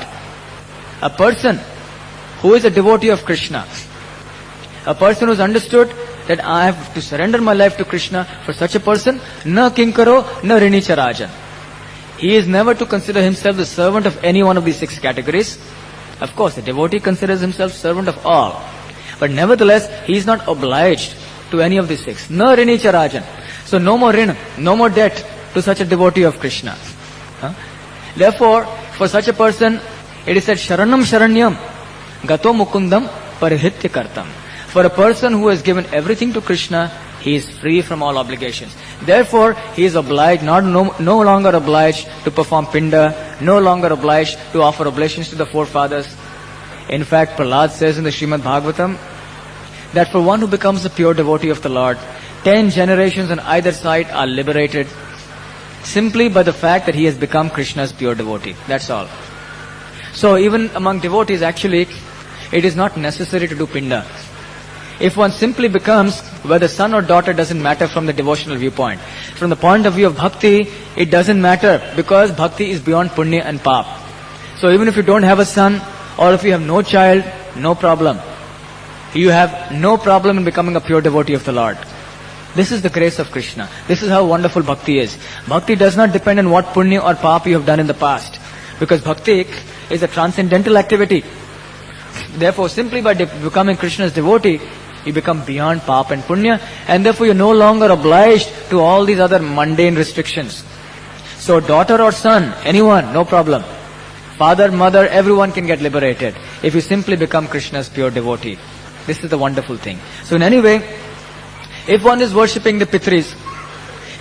a person who is a devotee of Krishna, a person who has understood that I have to surrender my life to Krishna, for such a person, na kinkaro, na rinicha rajan. He is never to consider himself the servant of any one of these 6 categories. Of course, a devotee considers himself servant of all. But nevertheless, he is not obliged to any of these 6. Na rinicha rajan. So no more rin, no more debt to such a devotee of Krishna. Therefore, for such a person, It is said, Sharanam Sharanyam, Gato Mukundam Parihitya Kartam. For a person who has given everything to Krishna, he is free from all obligations. Therefore, he is obliged, no longer obliged to perform pinda, no longer obliged to offer oblations to the forefathers. In fact, Prahlad says in the Srimad Bhagavatam that for one who becomes a pure devotee of the Lord, 10 generations on either side are liberated simply by the fact that he has become Krishna's pure devotee. That's all. So even among devotees, actually, it is not necessary to do pinda. If one simply becomes, whether son or daughter doesn't matter from the devotional viewpoint. From the point of view of bhakti, it doesn't matter because bhakti is beyond punya and pap. So even if you don't have a son or if you have no child, no problem. You have no problem in becoming a pure devotee of the Lord. This is the grace of Krishna. This is how wonderful bhakti is. Bhakti does not depend on what punya or pap you have done in the past. Because bhakti is a transcendental activity. Therefore, simply by becoming Krishna's devotee, you become beyond pap and punya, and therefore you're no longer obliged to all these other mundane restrictions. So daughter or son, anyone, no problem. Father, mother, everyone can get liberated if you simply become Krishna's pure devotee. This is the wonderful thing. So in any way, if one is worshipping the Pitris,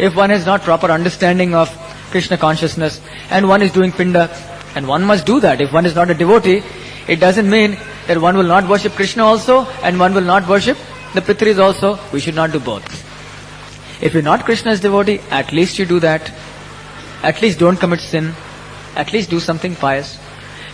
if one has not proper understanding of Krishna consciousness, and one is doing pinda, and one must do that. If one is not a devotee, it doesn't mean that one will not worship Krishna also, and one will not worship the Pitris also. We should not do both. If you're not Krishna's devotee, at least you do that. At least don't commit sin. At least do something pious.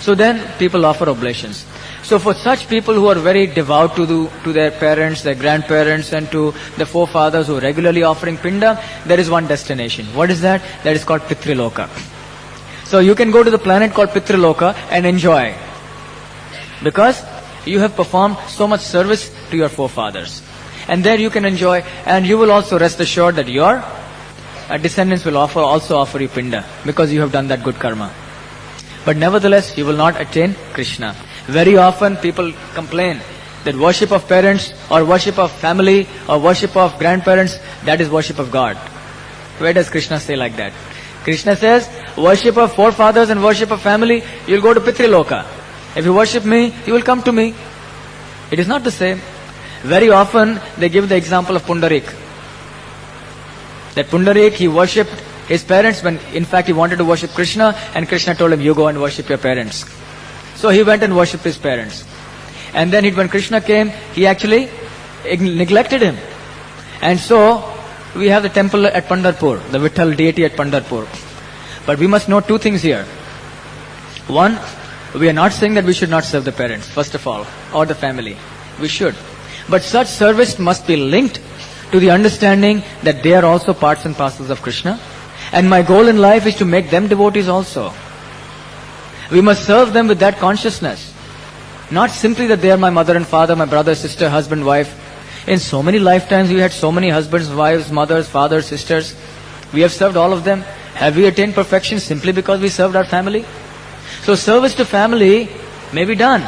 So then people offer oblations. So for such people who are very devout to their parents, their grandparents, and to the forefathers who are regularly offering pinda, there is one destination. What is that? That is called Pitriloka. So you can go to the planet called Pitriloka and enjoy. Because you have performed so much service to your forefathers. And there you can enjoy, and you will also rest assured that your descendants will also offer you pinda, because you have done that good karma. But nevertheless, you will not attain Krishna. Very often people complain that worship of parents or worship of family or worship of grandparents, that is worship of God. Where does Krishna say like that? Krishna says, worship of forefathers and worship of family, you will go to Pitriloka. If you worship me, you will come to me. It is not the same. Very often they give the example of Pundarik. That Pundarik, he worshipped his parents when in fact he wanted to worship Krishna, and Krishna told him, you go and worship your parents. So he went and worshipped his parents. And then when Krishna came, he actually neglected him. And so we have the temple at Pandharpur, the Vitthal deity at Pandharpur. But we must know two things here. One, we are not saying that we should not serve the parents, first of all, or the family. We should. But such service must be linked to the understanding that they are also parts and parcels of Krishna. And my goal in life is to make them devotees also. We must serve them with that consciousness. Not simply that they are my mother and father, my brother, sister, husband, wife. In so many lifetimes we had so many husbands, wives, mothers, fathers, sisters. We have served all of them. Have we attained perfection simply because we served our family? So service to family may be done,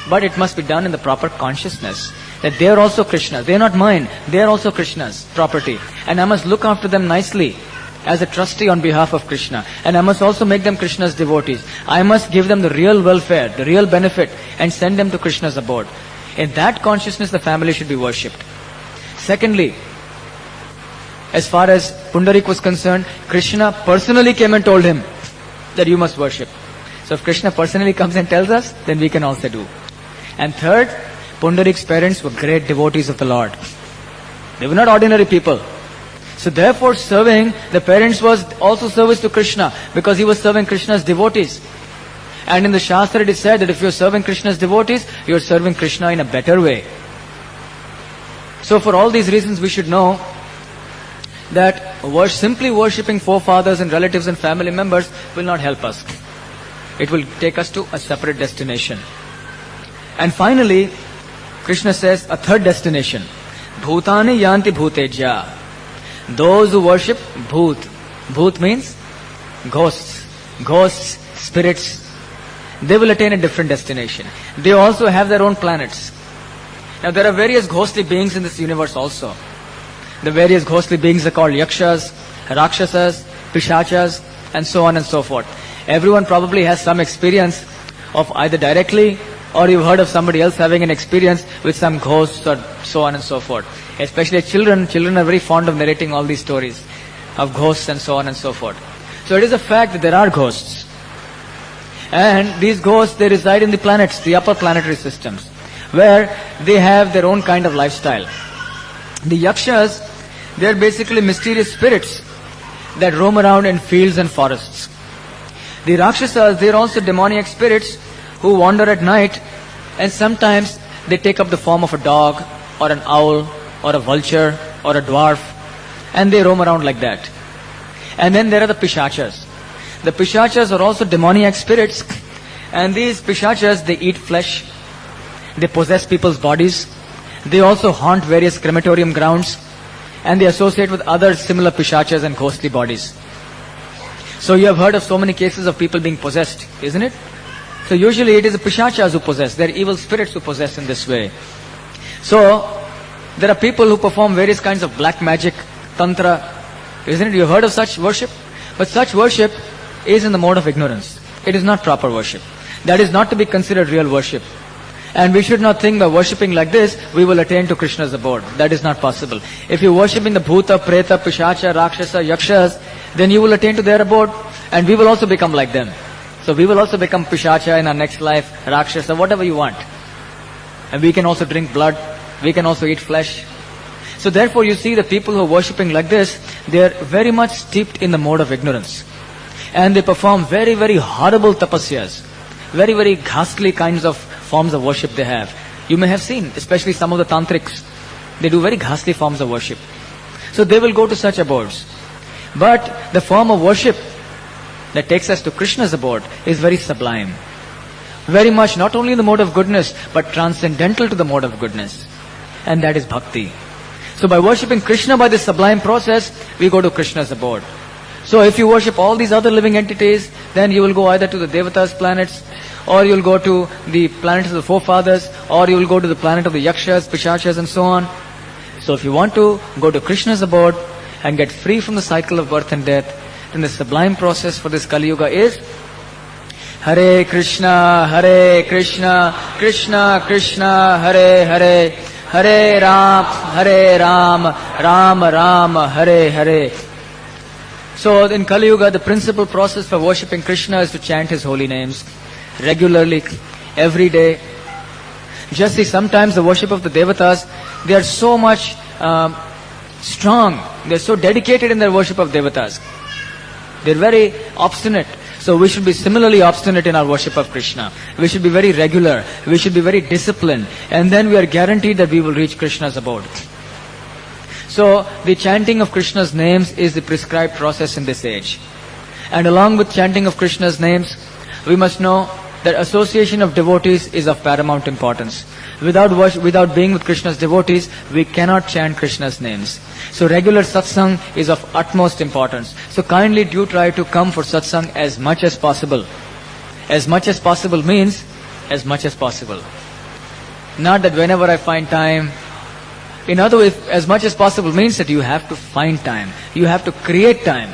but it must be done in the proper consciousness that they are also Krishna's. They are not mine. They are also Krishna's property. And I must look after them nicely as a trustee on behalf of Krishna. And I must also make them Krishna's devotees. I must give them the real welfare, the real benefit, and send them to Krishna's abode. In that consciousness, the family should be worshipped. Secondly, as far as Pundarik was concerned, Krishna personally came and told him that you must worship. So if Krishna personally comes and tells us, then we can also do. And third, Pundarik's parents were great devotees of the Lord. They were not ordinary people. So therefore serving the parents was also service to Krishna, because he was serving Krishna's devotees. And in the Shastra it is said that if you are serving Krishna's devotees, you are serving Krishna in a better way. So for all these reasons we should know that simply worshipping forefathers and relatives and family members will not help us. It will take us to a separate destination. And finally, Krishna says a third destination. Bhutani yanti bhuteja. Those who worship Bhut. Bhut means ghosts. Ghosts, spirits. They will attain a different destination. They also have their own planets. Now there are various ghostly beings in this universe also. The various ghostly beings are called Yakshas, Rakshasas, Pishachas, and so on and so forth. Everyone probably has some experience of either directly or you've heard of somebody else having an experience with some ghosts or so on and so forth. Especially children are very fond of narrating all these stories of ghosts and so on and so forth. So it is a fact that there are ghosts. And these ghosts, they reside in the planets, the upper planetary systems, where they have their own kind of lifestyle. The yakshas, they are basically mysterious spirits that roam around in fields and forests. The rakshasas, they are also demoniac spirits who wander at night, and sometimes they take up the form of a dog or an owl or a vulture or a dwarf, and they roam around like that. And then there are the pishachas. The pishachas are also demoniac spirits, and these pishachas, they eat flesh, they possess people's bodies, they also haunt various crematorium grounds, and they associate with other similar pishachas and ghostly bodies. So you have heard of so many cases of people being possessed, isn't it? So usually it is the pishachas who possess, they are evil spirits who possess in this way. So there are people who perform various kinds of black magic, tantra, isn't it? You have heard of such worship? But such worship is in the mode of ignorance. It is not proper worship. That is not to be considered real worship. And we should not think by worshipping like this, we will attain to Krishna's abode. That is not possible. If you worship in the bhuta, preta, pishacha, rakshasa, yakshas, then you will attain to their abode, and we will also become like them. So we will also become pishacha in our next life, rakshasa, whatever you want. And we can also drink blood, we can also eat flesh. So therefore you see the people who are worshipping like this, they are very much steeped in the mode of ignorance. And they perform very, very horrible tapasyas, very, very ghastly kinds of forms of worship they have. You may have seen, especially some of the tantrics, they do very ghastly forms of worship. So they will go to such abodes. But the form of worship that takes us to Krishna's abode is very sublime. Very much not only in the mode of goodness, but transcendental to the mode of goodness. And that is bhakti. So by worshipping Krishna by this sublime process, we go to Krishna's abode. So if you worship all these other living entities, then you will go either to the Devatas planets, or you will go to the planets of the forefathers, or you will go to the planet of the Yakshas, Pishachas and so on. So if you want to go to Krishna's abode and get free from the cycle of birth and death, then the sublime process for this Kali Yuga is Hare Krishna, Krishna Krishna, Hare Hare, Hare Ram, Ram Ram, Hare Hare. So in Kali Yuga, the principal process for worshipping Krishna is to chant His holy names regularly, every day. Just see, sometimes the worship of the Devatas, they are so much strong, they are so dedicated in their worship of Devatas. They are very obstinate. So we should be similarly obstinate in our worship of Krishna. We should be very regular, we should be very disciplined, and then we are guaranteed that we will reach Krishna's abode. So the chanting of Krishna's names is the prescribed process in this age. And along with chanting of Krishna's names, we must know that association of devotees is of paramount importance. Without being with Krishna's devotees, we cannot chant Krishna's names. So regular satsang is of utmost importance. So kindly do try to come for satsang as much as possible. As much as possible means as much as possible. Not that whenever I find time. In other words, as much as possible means that you have to find time. You have to create time.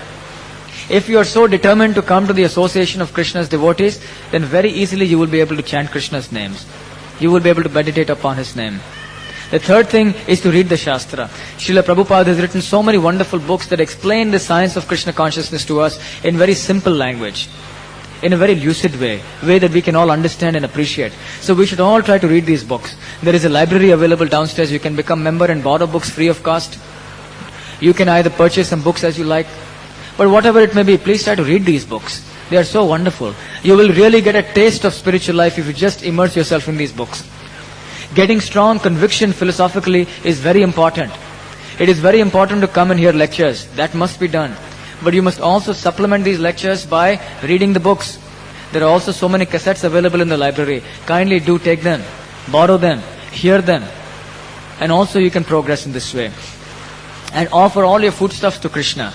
If you are so determined to come to the association of Krishna's devotees, then very easily you will be able to chant Krishna's names. You will be able to meditate upon His name. The third thing is to read the Shastra. Srila Prabhupada has written so many wonderful books that explain the science of Krishna consciousness to us in very simple language, in a very lucid way that we can all understand and appreciate. So we should all try to read these books. There is a library available downstairs. You can become member and borrow books free of cost. You can either purchase some books as you like. But whatever it may be, please try to read these books. They are so wonderful. You will really get a taste of spiritual life if you just immerse yourself in these books. Getting strong conviction philosophically is very important. It is very important to come and hear lectures. That must be done. But you must also supplement these lectures by reading the books. There are also so many cassettes available in the library. Kindly do take them, borrow them, hear them. And also you can progress in this way. And offer all your foodstuffs to Krishna,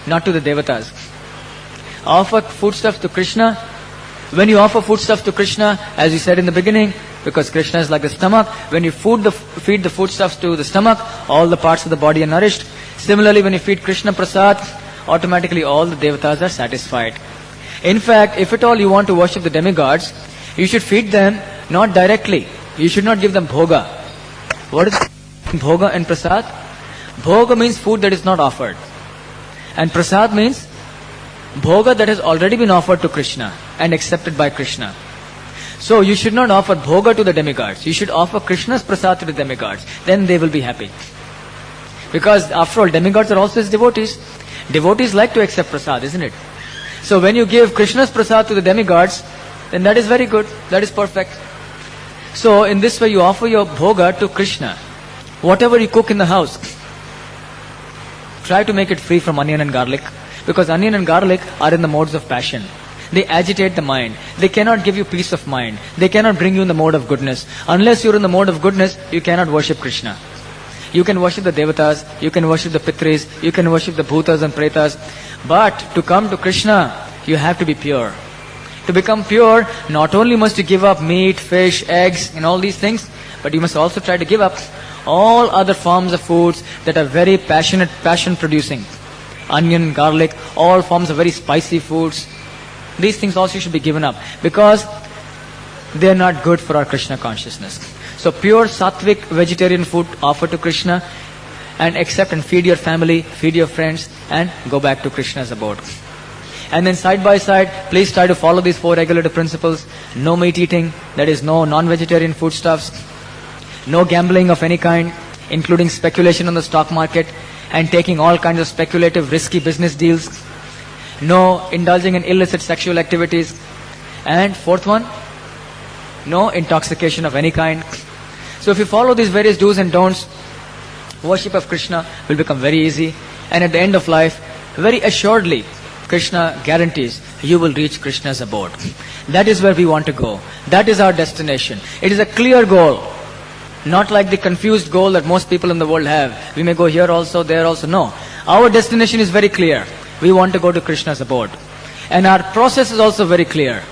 not to the Devatas. Offer foodstuffs to Krishna. When you offer foodstuffs to Krishna, as you said in the beginning, because Krishna is like the stomach, when you feed the foodstuffs to the stomach, all the parts of the body are nourished. Similarly, when you feed Krishna Prasad, automatically all the Devatas are satisfied. In fact, if at all you want to worship the demigods, You should feed them not directly. You should not give them bhoga. What is bhoga and prasad? Bhoga means food that is not offered. And prasad means bhoga that has already been offered to Krishna and accepted by Krishna. So you should not offer bhoga to the demigods. You should offer Krishna's prasad to the demigods. Then they will be happy. Because after all, demigods are also his devotees. Devotees like to accept prasad, isn't it? So when you give Krishna's prasad to the demigods, then that is very good. That is perfect. So in this way you offer your bhoga to Krishna. Whatever you cook in the house, try to make it free from onion and garlic. Because onion and garlic are in the modes of passion. They agitate the mind. They cannot give you peace of mind. They cannot bring you in the mode of goodness. Unless you are in the mode of goodness, you cannot worship Krishna. You can worship the devatas, you can worship the pitris, you can worship the bhutas and pretas. But to come to Krishna, you have to be pure. To become pure, not only must you give up meat, fish, eggs and all these things, but you must also try to give up all other forms of foods that are very passion producing. Onion, garlic, all forms of very spicy foods. These things also should be given up because they are not good for our Krishna consciousness. So pure sattvic vegetarian food offer to Krishna and accept and feed your family, feed your friends and go back to Krishna's abode. And then side by side, please try to follow these 4 regulative principles. No meat eating, that is no non-vegetarian foodstuffs. No gambling of any kind, including speculation on the stock market and taking all kinds of speculative risky business deals. No indulging in illicit sexual activities. And 4th one, no intoxication of any kind. So if you follow these various do's and don'ts, worship of Krishna will become very easy. And at the end of life, very assuredly, Krishna guarantees you will reach Krishna's abode. That is where we want to go. That is our destination. It is a clear goal. Not like the confused goal that most people in the world have. We may go here also, there also. No. Our destination is very clear. We want to go to Krishna's abode. And our process is also very clear.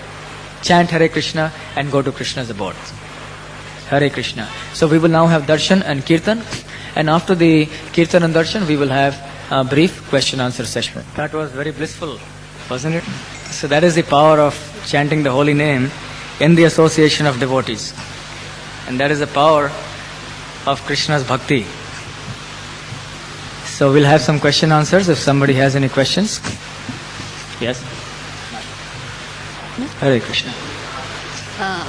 Chant Hare Krishna and go to Krishna's abode. Hare Krishna. So we will now have darshan and kirtan. And after the kirtan and darshan, we will have a brief question-answer session. That was very blissful, wasn't it? So that is the power of chanting the holy name in the association of devotees. And that is the power of Krishna's bhakti. So we'll have some question-answers if somebody has any questions. Yes? Hare Krishna.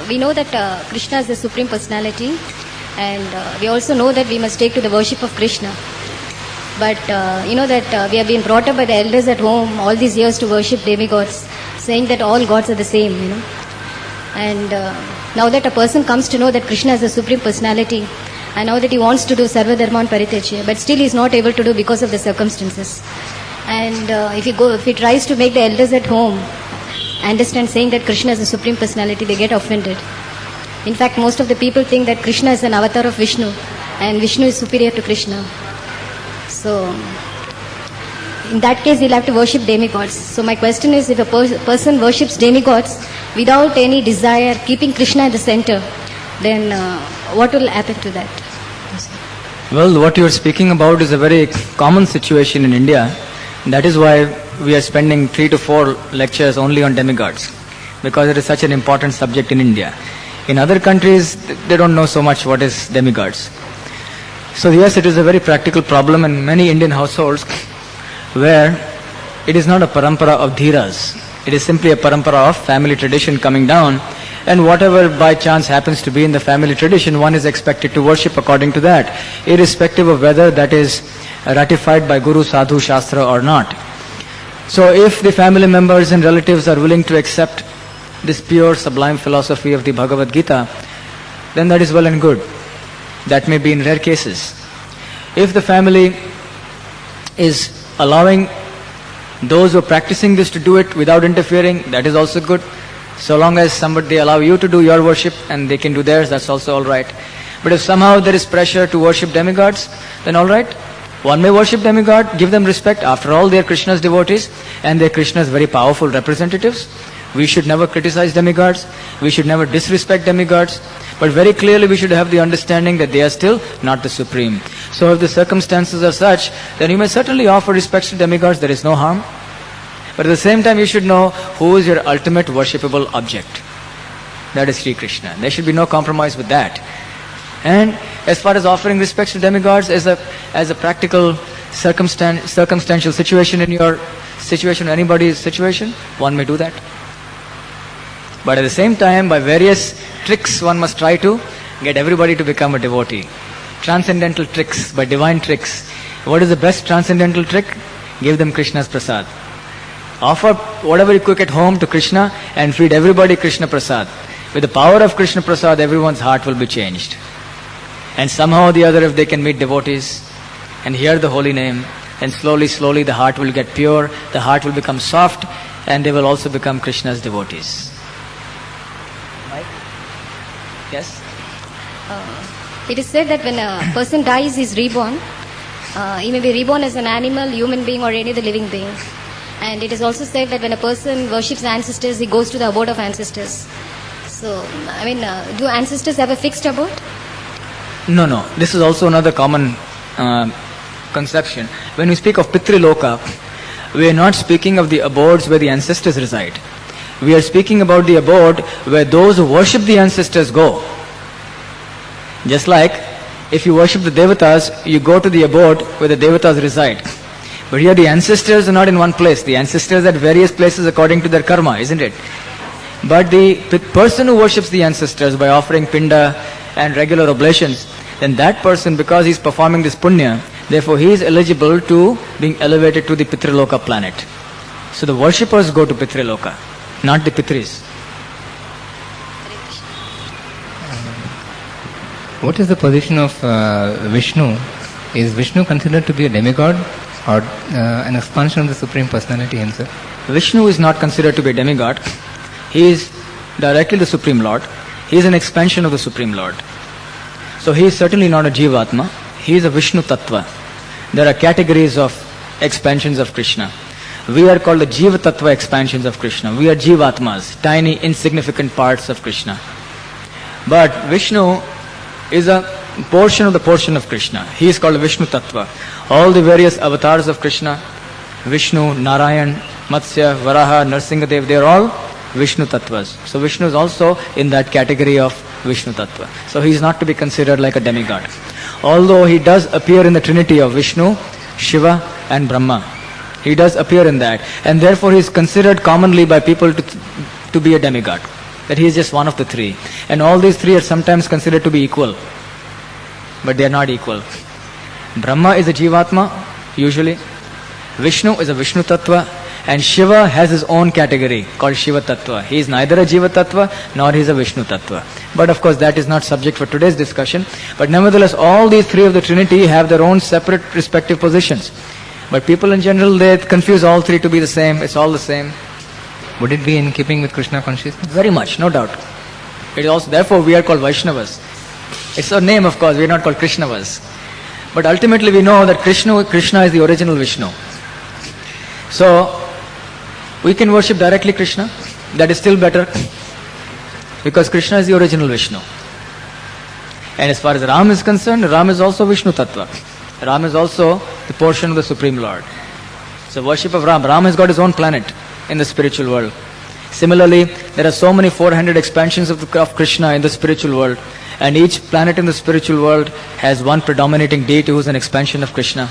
We know that Krishna is the Supreme Personality, and we also know that we must take to the worship of Krishna. But you know that we have been brought up by the elders at home all these years to worship demigods, saying that all gods are the same, you know. And now that a person comes to know that Krishna is the Supreme Personality, and now that he wants to do Sarva Dharman Parityaja, but still he is not able to do because of the circumstances. And if he tries to make the elders at home understand saying that Krishna is the Supreme Personality, they get offended. In fact, most of the people think that Krishna is an avatar of Vishnu and Vishnu is superior to Krishna. So, in that case, he'll have to worship demigods. So my question is, if a person worships demigods without any desire, keeping Krishna at the center, then what will happen to that? Well, what you are speaking about is a very common situation in India. That is why we are spending 3 to 4 lectures only on demigods, because it is such an important subject in India. In other countries, they don't know so much what is demigods. So yes, it is a very practical problem in many Indian households where it is not a parampara of dhiras. It is simply a parampara of family tradition coming down, and whatever by chance happens to be in the family tradition, one is expected to worship according to that, irrespective of whether that is ratified by Guru, Sadhu, Shastra or not. So if the family members and relatives are willing to accept this pure, sublime philosophy of the Bhagavad Gita, then that is well and good. That may be in rare cases. If the family is allowing those who are practicing this to do it without interfering, that is also good. So long as they allow you to do your worship and they can do theirs, that's also all right. But if somehow there is pressure to worship demigods, then all right. One may worship demigod, give them respect. After all, they are Krishna's devotees and they are Krishna's very powerful representatives. We should never criticize demigods. We should never disrespect demigods. But very clearly we should have the understanding that they are still not the supreme. So if the circumstances are such, then you may certainly offer respect to demigods. There is no harm. But at the same time you should know who is your ultimate worshipable object. that is Sri Krishna. There should be no compromise with that. And as far as offering respects to demigods as a practical circumstantial situation in your situation, anybody's situation, one may do that. But at the same time, by various tricks, one must try to get everybody to become a devotee. Transcendental tricks, by divine tricks. What is the best transcendental trick? Give them Krishna's prasad. Offer whatever you cook at home to Krishna and feed everybody Krishna prasad. With the power of Krishna prasad, everyone's heart will be changed. And somehow or the other, if they can meet devotees and hear the holy name, then slowly, slowly the heart will get pure, the heart will become soft, and they will also become Krishna's devotees. Right? Yes? It is said that when a person dies, he is reborn. He may be reborn as an animal, human being, or any other living being. And it is also said that when a person worships ancestors, he goes to the abode of ancestors. So, do ancestors have a fixed abode? No. This is also another common conception. When we speak of Pitriloka, we are not speaking of the abodes where the ancestors reside. We are speaking about the abode where those who worship the ancestors go. Just like if you worship the Devatas, you go to the abode where the Devatas reside. But here the ancestors are not in one place. The ancestors are at various places according to their karma, isn't it? But the person who worships the ancestors by offering pinda and regular oblations, then that person, because he is performing this punya, therefore he is eligible to being elevated to the Pitriloka planet. So the worshippers go to Pitriloka, not the Pitris. What is the position of Vishnu? Is Vishnu considered to be a demigod or an expansion of the Supreme Personality himself? Vishnu is not considered to be a demigod. He is directly the Supreme Lord. He is an expansion of the Supreme Lord. So he is certainly not a Jivatma. He is a Vishnu Tattva. There are categories of expansions of Krishna. We are called the Jiva Tattva expansions of Krishna. We are Jivatmas, tiny insignificant parts of Krishna. But Vishnu is a portion of the portion of Krishna. He is called Vishnu Tattva. All the various avatars of Krishna, Vishnu, Narayan, Matsya, Varaha, Narsingadev, they are all Vishnu Tattvas. So Vishnu is also in that category of Vishnu Tattva. So he is not to be considered like a demigod. Although he does appear in the trinity of Vishnu, Shiva and Brahma. He does appear in that. And therefore he is considered commonly by people to be a demigod. That he is just one of the three. And all these three are sometimes considered to be equal. But they are not equal. Brahma is a Jivatma, usually. Vishnu is a Vishnu Tattva. And Shiva has his own category called Shiva Tattva. He is neither a Jiva Tattva nor he is a Vishnu Tattva. But of course that is not subject for today's discussion. But nevertheless all these three of the Trinity have their own separate respective positions. But people in general, they confuse all three to be the same. It's all the same. Would it be in keeping with Krishna consciousness? Very much, no doubt. It is also, therefore we are called Vaishnavas. It's our name, of course, we are not called Krishnavas. But ultimately we know that Krishna is the original Vishnu. So we can worship directly Krishna. That is still better. Because Krishna is the original Vishnu. And as far as Ram is concerned, Ram is also Vishnu Tattva. Ram is also the portion of the Supreme Lord. So worship of Ram. Ram has got his own planet in the spiritual world. Similarly, there are so many 400 expansions of Krishna in the spiritual world. And each planet in the spiritual world has one predominating deity who is an expansion of Krishna.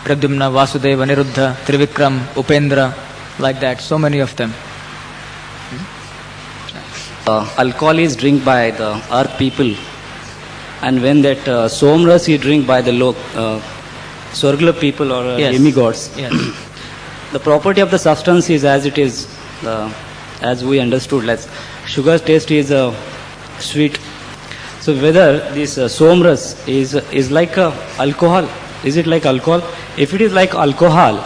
Pradyumna, Vasudeva, Niruddha, Trivikram, Upendra, like that. So many of them. Alcohol is drink by the earth people. And when that somras is drink by the Swargala people or Yes. demigods. Yes. The property of the substance is as it is, as we understood. Like sugar taste is sweet. So whether this somras is like alcohol, is it like alcohol? If it is like alcohol,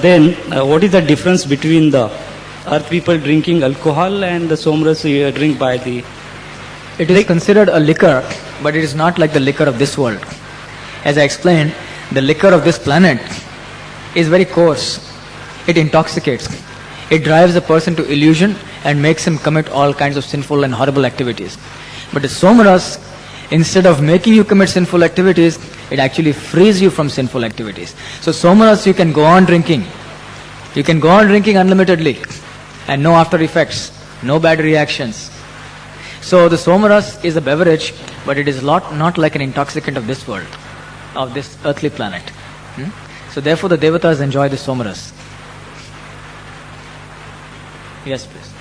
then what is the difference between the earth people drinking alcohol and the somras drink by the... It is considered a liquor, but it is not like the liquor of this world. As I explained, the liquor of this planet is very coarse. It intoxicates. It drives a person to illusion and makes him commit all kinds of sinful and horrible activities. But the somaras, instead of making you commit sinful activities, it actually frees you from sinful activities. So somaras, you can go on drinking. You can go on drinking unlimitedly and no after effects, no bad reactions. So the somaras is a beverage, but it is not like an intoxicant of this world, of this earthly planet. So therefore the devatas enjoy the somaras. Yes, please.